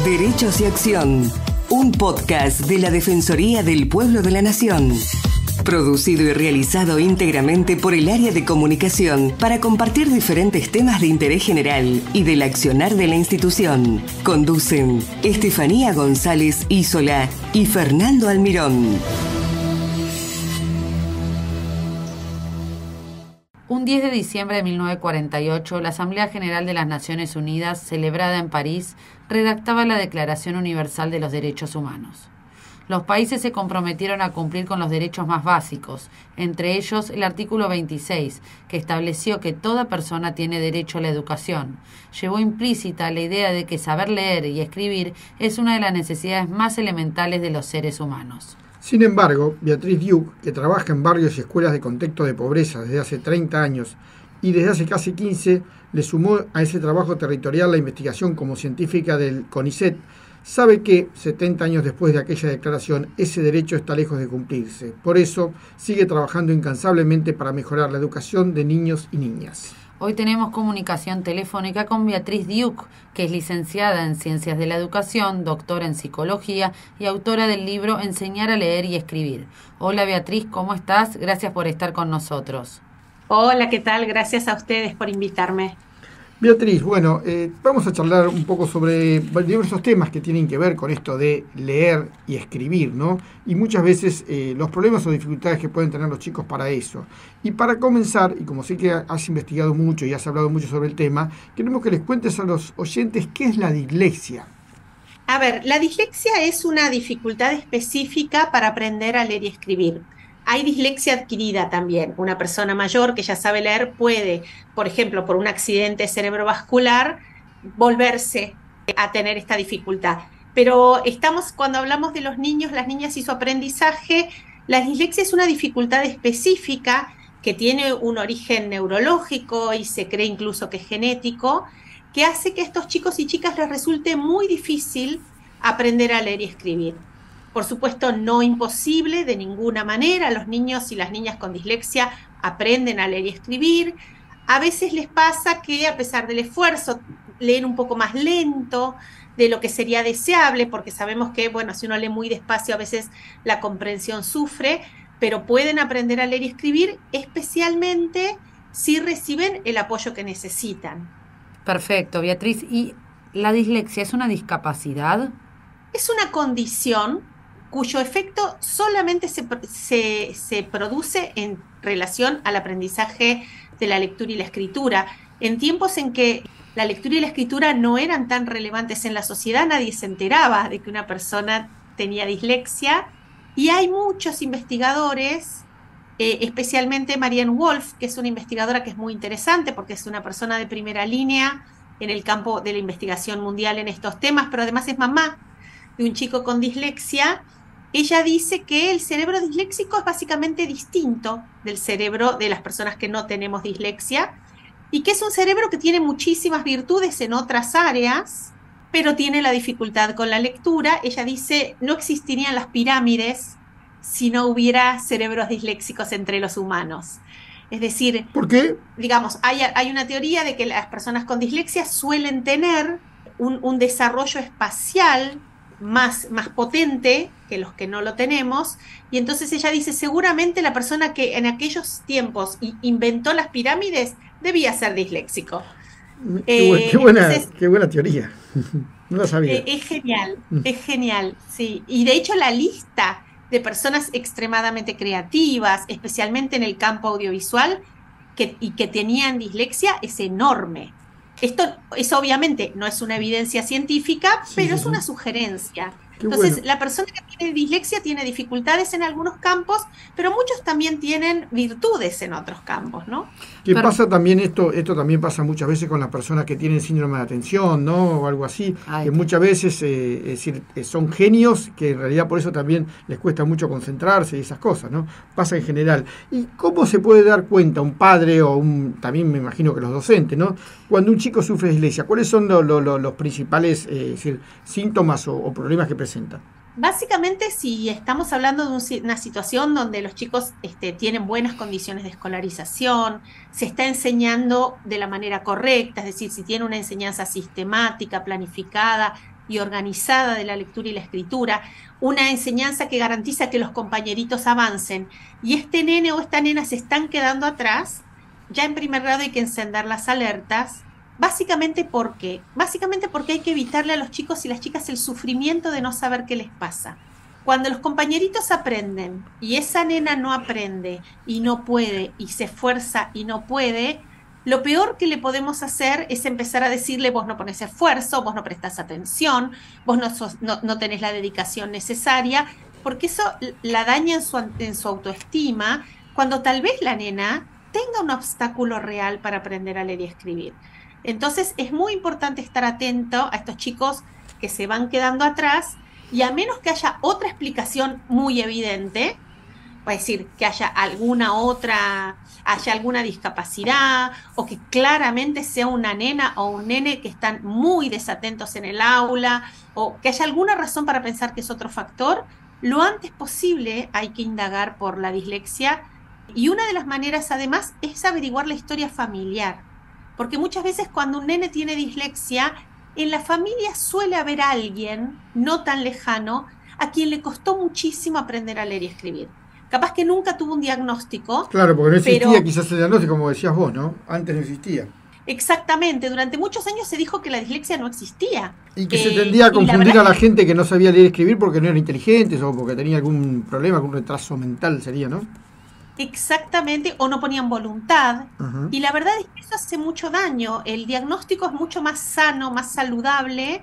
Derechos y Acción, un podcast de la Defensoría del Pueblo de la Nación. Producido y realizado íntegramente por el área de comunicación para compartir diferentes temas de interés general y del accionar de la institución. Conducen Estefanía González Isola y Fernando Almirón. Un 10 de diciembre de 1948, la Asamblea General de las Naciones Unidas, celebrada en París, redactaba la Declaración Universal de los Derechos Humanos. Los países se comprometieron a cumplir con los derechos más básicos, entre ellos el artículo 26, que estableció que toda persona tiene derecho a la educación. Llevó implícita la idea de que saber leer y escribir es una de las necesidades más elementales de los seres humanos. Sin embargo, Beatriz Duke, que trabaja en barrios y escuelas de contexto de pobreza desde hace 30 años y desde hace casi 15, le sumó a ese trabajo territorial la investigación como científica del CONICET, sabe que, 70 años después de aquella declaración, ese derecho está lejos de cumplirse. Por eso, sigue trabajando incansablemente para mejorar la educación de niños y niñas. Hoy tenemos comunicación telefónica con Beatriz Duke, que es licenciada en Ciencias de la Educación, doctora en Psicología y autora del libro Enseñar a leer y escribir. Hola Beatriz, ¿cómo estás? Gracias por estar con nosotros. Hola, ¿qué tal? Gracias a ustedes por invitarme. Beatriz, bueno, vamos a charlar un poco sobre diversos temas que tienen que ver con esto de leer y escribir, ¿no? Y muchas veces los problemas o dificultades que pueden tener los chicos para eso. Y para comenzar, y como sé que has investigado mucho y has hablado mucho sobre el tema, queremos que les cuentes a los oyentes qué es la dislexia. A ver, la dislexia es una dificultad específica para aprender a leer y escribir. Hay dislexia adquirida también. Una persona mayor que ya sabe leer puede, por ejemplo, por un accidente cerebrovascular, volverse a tener esta dificultad. Pero cuando hablamos de los niños, las niñas y su aprendizaje, la dislexia es una dificultad específica que tiene un origen neurológico y se cree incluso que es genético, que hace que a estos chicos y chicas les resulte muy difícil aprender a leer y escribir. Por supuesto, no imposible de ninguna manera. Los niños y las niñas con dislexia aprenden a leer y escribir. A veces les pasa que, a pesar del esfuerzo, leen un poco más lento de lo que sería deseable, porque sabemos que, bueno, si uno lee muy despacio, a veces la comprensión sufre, pero pueden aprender a leer y escribir, especialmente si reciben el apoyo que necesitan. Perfecto, Beatriz. ¿Y la dislexia es una discapacidad? Es una condición cuyo efecto solamente se produce en relación al aprendizaje de la lectura y la escritura. En tiempos en que la lectura y la escritura no eran tan relevantes en la sociedad, nadie se enteraba de que una persona tenía dislexia, y hay muchos investigadores, especialmente Marianne Wolf, que es una investigadora que es muy interesante porque es una persona de primera línea en el campo de la investigación mundial en estos temas, pero además es mamá de un chico con dislexia. Ella dice que el cerebro disléxico es básicamente distinto del cerebro de las personas que no tenemos dislexia, y que es un cerebro que tiene muchísimas virtudes en otras áreas, pero tiene la dificultad con la lectura. Ella dice, no existirían las pirámides si no hubiera cerebros disléxicos entre los humanos. Es decir, ¿por qué? Digamos, hay una teoría de que las personas con dislexia suelen tener un desarrollo espacial más potente que los que no lo tenemos, y entonces ella dice, seguramente la persona que en aquellos tiempos inventó las pirámides debía ser disléxico. Qué buena teoría. No la sabía. Es genial, sí. Y de hecho la lista de personas extremadamente creativas, especialmente en el campo audiovisual, que tenían dislexia es enorme. Esto obviamente no es una evidencia científica, pero es una sugerencia. Entonces, la persona que tiene dislexia tiene dificultades en algunos campos, pero muchos también tienen virtudes en otros campos, ¿no? Pasa también esto también pasa muchas veces con las personas que tienen síndrome de atención, ¿no? O algo así, que muchas veces es decir, son genios que en realidad por eso también les cuesta mucho concentrarse y esas cosas, ¿no? Pasa en general. ¿Y cómo se puede dar cuenta un padre o también me imagino que los docentes, ¿no? Cuando un chico sufre de dislexia, ¿cuáles son los principales síntomas o problemas que presenta? Básicamente, si estamos hablando de una situación donde los chicos tienen buenas condiciones de escolarización, se está enseñando de la manera correcta, es decir, si tiene una enseñanza sistemática, planificada, y organizada de la lectura y la escritura, una enseñanza que garantiza que los compañeritos avancen, y este nene o esta nena se están quedando atrás, ya en primer grado hay que encender las alertas. Básicamente, ¿por qué? Básicamente porque hay que evitarle a los chicos y las chicas el sufrimiento de no saber qué les pasa. Cuando los compañeritos aprenden y esa nena no aprende y no puede y se esfuerza y no puede, lo peor que le podemos hacer es empezar a decirle: vos no pones esfuerzo, vos no prestás atención, vos no tenés la dedicación necesaria, porque eso la daña en su autoestima, cuando tal vez la nena tenga un obstáculo real para aprender a leer y escribir. Entonces es muy importante estar atento a estos chicos que se van quedando atrás, y a menos que haya otra explicación muy evidente, es decir, que haya alguna discapacidad, o que claramente sea una nena o un nene que están muy desatentos en el aula, o que haya alguna razón para pensar que es otro factor, lo antes posible hay que indagar por la dislexia. Y una de las maneras, además, es averiguar la historia familiar, porque muchas veces cuando un nene tiene dislexia, en la familia suele haber alguien no tan lejano a quien le costó muchísimo aprender a leer y escribir. Capaz que nunca tuvo un diagnóstico. Claro, porque no existía quizás el diagnóstico, como decías vos, ¿no? Antes no existía. Exactamente, durante muchos años se dijo que la dislexia no existía. Y que se tendía a confundir a la gente que no sabía leer y escribir porque no eran inteligentes o porque tenía algún problema, algún retraso mental sería, ¿no? Exactamente, o no ponían voluntad. Uh-huh. Y la verdad es que eso hace mucho daño. El diagnóstico es mucho más sano, más saludable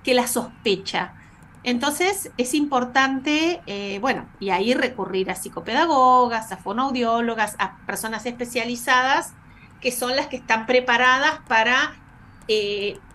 que la sospecha. Entonces es importante, y ahí recurrir a psicopedagogas, a fonoaudiólogas, a personas especializadas, que son las que están preparadas para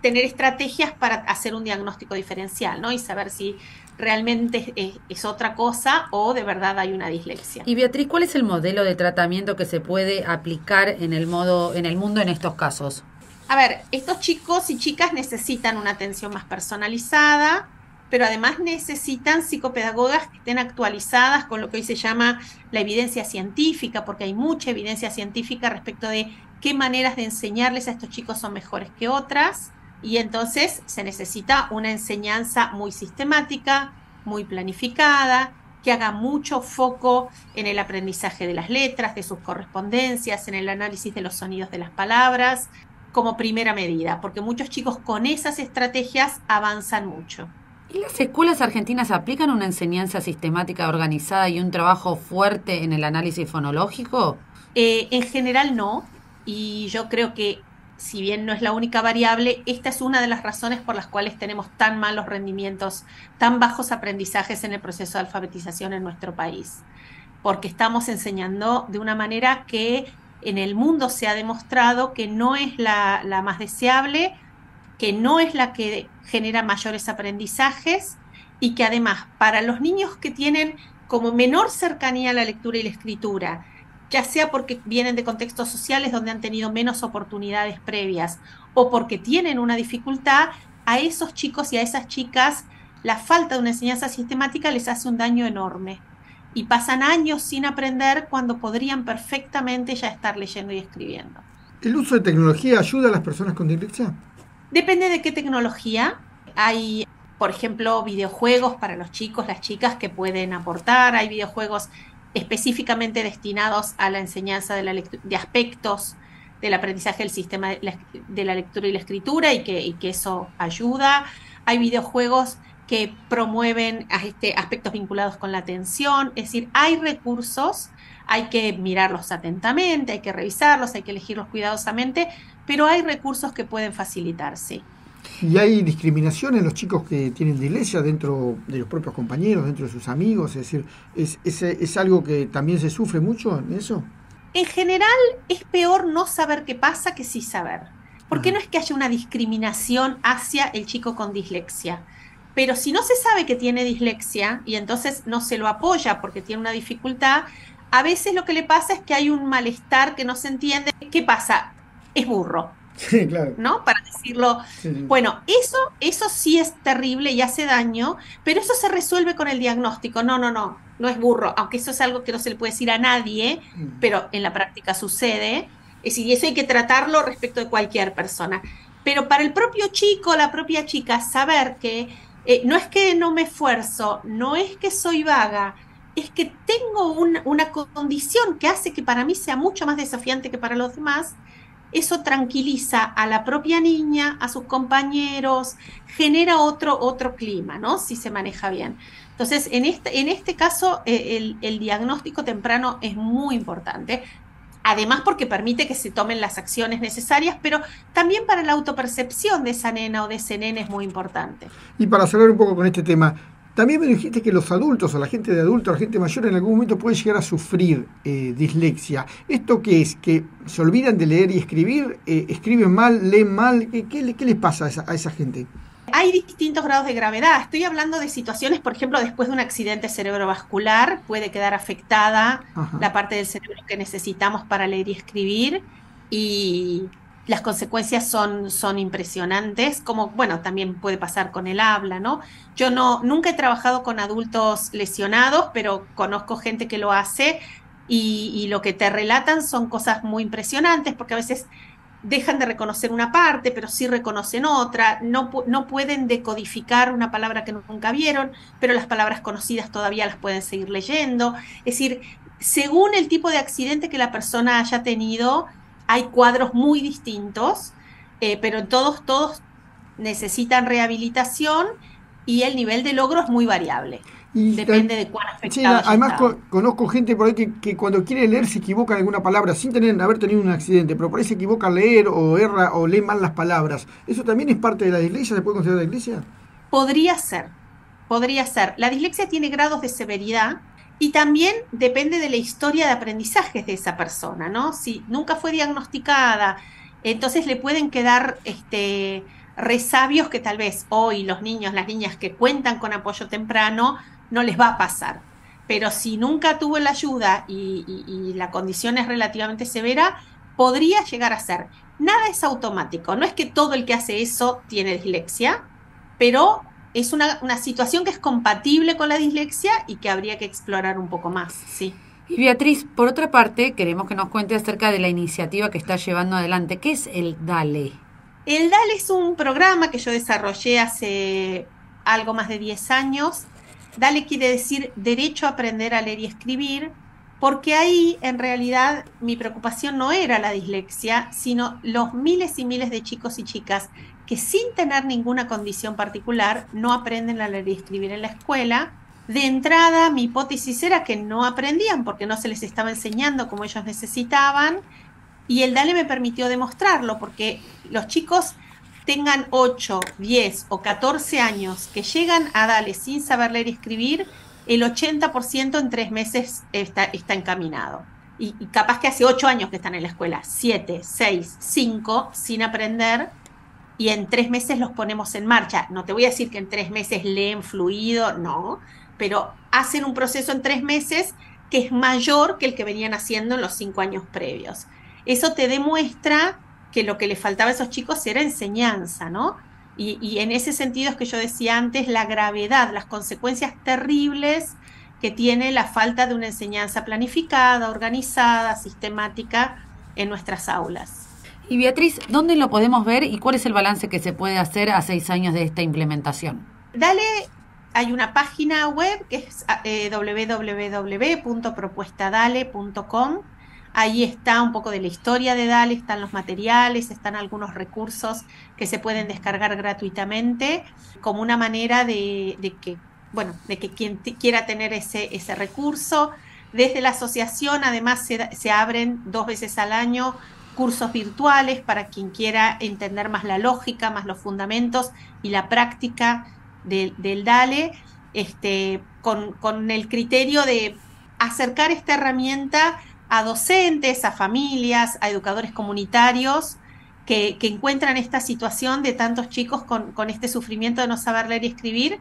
tener estrategias para hacer un diagnóstico diferencial, ¿no? Y saber si realmente es otra cosa o de verdad hay una dislexia. Y Beatriz, ¿cuál es el modelo de tratamiento que se puede aplicar en el mundo en estos casos? A ver, estos chicos y chicas necesitan una atención más personalizada, pero además necesitan psicopedagogas que estén actualizadas con lo que hoy se llama la evidencia científica, porque hay mucha evidencia científica respecto de qué maneras de enseñarles a estos chicos son mejores que otras. Y entonces se necesita una enseñanza muy sistemática, muy planificada, que haga mucho foco en el aprendizaje de las letras, de sus correspondencias, en el análisis de los sonidos de las palabras, como primera medida, porque muchos chicos con esas estrategias avanzan mucho. ¿Y las escuelas argentinas aplican una enseñanza sistemática organizada y un trabajo fuerte en el análisis fonológico? En general no, y yo creo que si bien no es la única variable, esta es una de las razones por las cuales tenemos tan malos rendimientos, tan bajos aprendizajes en el proceso de alfabetización en nuestro país. Porque estamos enseñando de una manera que en el mundo se ha demostrado que no es la más deseable, que no es la que genera mayores aprendizajes, y que además para los niños que tienen como menor cercanía a la lectura y la escritura, ya sea porque vienen de contextos sociales donde han tenido menos oportunidades previas o porque tienen una dificultad, a esos chicos y a esas chicas la falta de una enseñanza sistemática les hace un daño enorme y pasan años sin aprender cuando podrían perfectamente ya estar leyendo y escribiendo. ¿El uso de tecnología ayuda a las personas con dislexia? Depende de qué tecnología. Hay, por ejemplo, videojuegos para los chicos, las chicas que pueden aportar. Hay videojuegos específicamente destinados a la enseñanza de aspectos del aprendizaje del sistema de la lectura y la escritura, y que eso ayuda. Hay videojuegos que promueven aspectos vinculados con la atención. Es decir, hay recursos, hay que mirarlos atentamente, hay que revisarlos, hay que elegirlos cuidadosamente, pero hay recursos que pueden facilitarse. ¿Y hay discriminación en los chicos que tienen dislexia dentro de los propios compañeros, dentro de sus amigos? Es decir, ¿es algo que también se sufre mucho en eso? En general es peor no saber qué pasa que sí saber. Porque no es que haya una discriminación hacia el chico con dislexia. Pero si no se sabe que tiene dislexia y entonces no se lo apoya porque tiene una dificultad, a veces lo que le pasa es que hay un malestar que no se entiende. ¿Qué pasa? Es burro. Sí, claro. ¿No? Para decirlo. Sí. Bueno, eso sí es terrible y hace daño, pero eso se resuelve con el diagnóstico. No es burro, aunque eso es algo que no se le puede decir a nadie, pero en la práctica sucede. Es decir, y eso hay que tratarlo respecto de cualquier persona. Pero para el propio chico, la propia chica, saber que no es que no me esfuerzo, no es que soy vaga, es que tengo una condición que hace que para mí sea mucho más desafiante que para los demás. Eso tranquiliza a la propia niña, a sus compañeros, genera otro clima, ¿no? Si se maneja bien. Entonces, en este caso, el diagnóstico temprano es muy importante. Además, porque permite que se tomen las acciones necesarias, pero también para la autopercepción de esa nena o de ese nene es muy importante. Y para cerrar un poco con este tema, también me dijiste que los adultos o la gente de adulto, la gente mayor en algún momento puede llegar a sufrir dislexia. ¿Esto qué es? ¿Que se olvidan de leer y escribir? ¿Escriben mal, leen mal? ¿Qué les pasa a esa gente? Hay distintos grados de gravedad. Estoy hablando de situaciones, por ejemplo, después de un accidente cerebrovascular, puede quedar afectada la parte del cerebro que necesitamos para leer y escribir, y las consecuencias son impresionantes, como, bueno, también puede pasar con el habla, ¿no? Yo nunca he trabajado con adultos lesionados, pero conozco gente que lo hace, y lo que te relatan son cosas muy impresionantes, porque a veces dejan de reconocer una parte, pero sí reconocen otra, no pueden decodificar una palabra que nunca vieron, pero las palabras conocidas todavía las pueden seguir leyendo. Es decir, según el tipo de accidente que la persona haya tenido, hay cuadros muy distintos, pero todos necesitan rehabilitación, y el nivel de logro es muy variable. Depende de cuán afectado. Sí, además conozco gente por ahí que cuando quiere leer se equivoca en alguna palabra sin haber tenido un accidente, pero por ahí se equivoca al leer o erra o lee mal las palabras. ¿Eso también es parte de la dislexia? ¿Se puede considerar dislexia? Podría ser. La dislexia tiene grados de severidad y también depende de la historia de aprendizajes de esa persona, ¿no? Si nunca fue diagnosticada, entonces le pueden quedar resabios que tal vez hoy los niños, las niñas que cuentan con apoyo temprano, no les va a pasar. Pero si nunca tuvo la ayuda y la condición es relativamente severa, podría llegar a ser. Nada es automático, no es que todo el que hace eso tiene dislexia, pero es una situación que es compatible con la dislexia y que habría que explorar un poco más, sí. Y Beatriz, por otra parte, queremos que nos cuente acerca de la iniciativa que está llevando adelante. ¿Qué es el DALE? El DALE es un programa que yo desarrollé hace algo más de 10 años. DALE quiere decir Derecho a Aprender a Leer y Escribir, porque ahí en realidad mi preocupación no era la dislexia, sino los miles y miles de chicos y chicas que sin tener ninguna condición particular no aprenden a leer y escribir en la escuela. De entrada, mi hipótesis era que no aprendían porque no se les estaba enseñando como ellos necesitaban, y el DALE me permitió demostrarlo, porque los chicos tengan 8, 10 o 14 años que llegan a DALE sin saber leer y escribir, el 80% en 3 meses está encaminado. Y capaz que hace 8 años que están en la escuela, 7, 6, 5, sin aprender, y en 3 meses los ponemos en marcha. No te voy a decir que en 3 meses leen fluido, no, pero hacen un proceso en 3 meses que es mayor que el que venían haciendo en los 5 años previos. Eso te demuestra que lo que le faltaba a esos chicos era enseñanza, ¿no? Y en ese sentido es que yo decía antes la gravedad, las consecuencias terribles que tiene la falta de una enseñanza planificada, organizada, sistemática en nuestras aulas. Y Beatriz, ¿dónde lo podemos ver y cuál es el balance que se puede hacer a 6 años de esta implementación? DALE, hay una página web que es www.propuestadale.com. Ahí está un poco de la historia de DALE, están los materiales, están algunos recursos que se pueden descargar gratuitamente como una manera de que quien quiera tener ese recurso. Desde la asociación, además, se abren 2 veces al año cursos virtuales para quien quiera entender más la lógica, más los fundamentos y la práctica del DALE, con el criterio de acercar esta herramienta a docentes, a familias, a educadores comunitarios que encuentran esta situación de tantos chicos con este sufrimiento de no saber leer y escribir,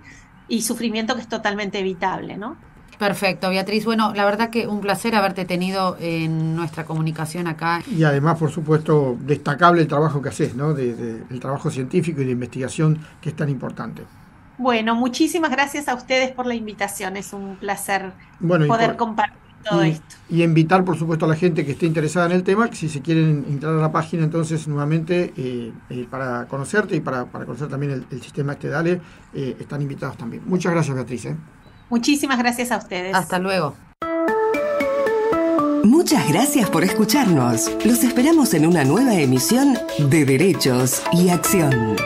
y sufrimiento que es totalmente evitable, ¿no? Perfecto, Beatriz. Bueno, la verdad que un placer haberte tenido en nuestra comunicación acá. Y además, por supuesto, destacable el trabajo que haces, ¿no? El trabajo científico y de investigación que es tan importante. Bueno, muchísimas gracias a ustedes por la invitación. Es un placer poder compartir todo esto. Y invitar, por supuesto, a la gente que esté interesada en el tema, que si se quieren entrar a la página, entonces, nuevamente, para conocerte y para conocer también el sistema DALE, están invitados también. Muchas gracias, Beatriz. Muchísimas gracias a ustedes. Hasta luego. Muchas gracias por escucharnos. Los esperamos en una nueva emisión de Derechos y Acción.